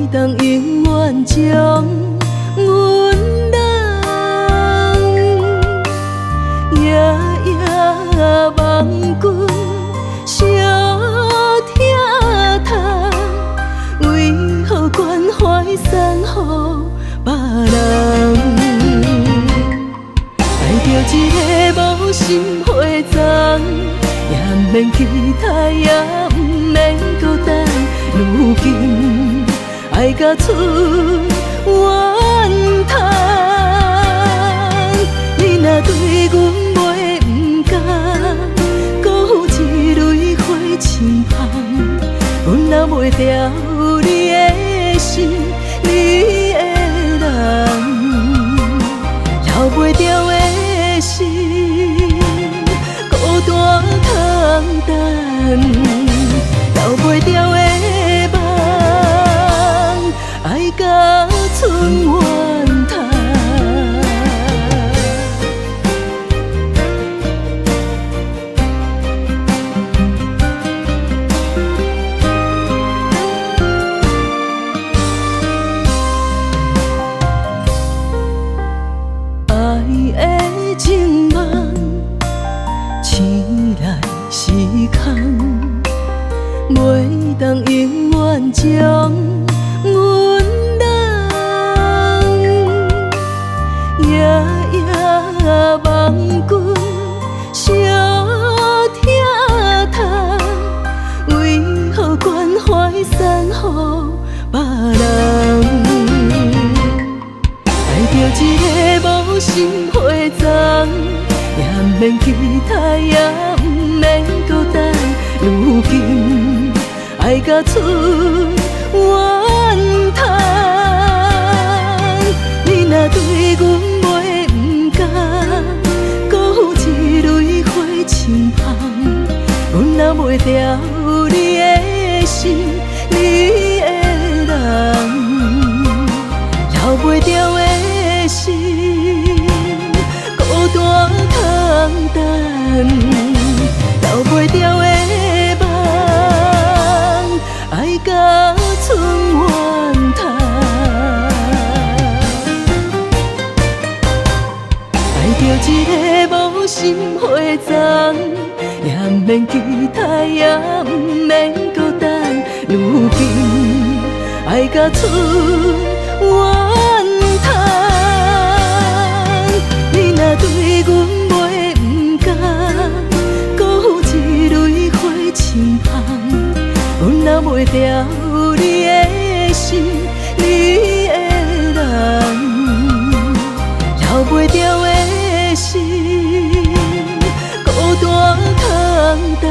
当永远将阮人，夜夜望君小疼痛，为何关怀散予别人？爱着一个无心花丛，也毋免期待，也毋免孤单。如今爱甲出怨叹，你若对阮袂毋甘，搁有一蕊花深芳，阮若袂掉你的心，你的人，留袂掉的心，孤单空等，留袂掉的梦，爱甲剩怨叹。爱的情梦，醒来是空，袂当永远将阮人，夜夜望君小疼痛，为何关怀散予别人？爱着一个无心花丛，也毋免期待，也毋免孤单。如今爱甲出怨叹，你若对阮袂毋甘，搁有一蕊花深芳，阮若袂掉你的心，你的人，留袂掉的心，孤单空等，留袂掉的梦，爱甲剩怨叹。爱着一个无心花丛，也毋免期待，也毋免孤单。如今爱甲出怨叹，你若对阮袂毋甘，搁有一蕊花深芳，阮若袂掉你的心，你的人，留袂掉的心，孤单空等。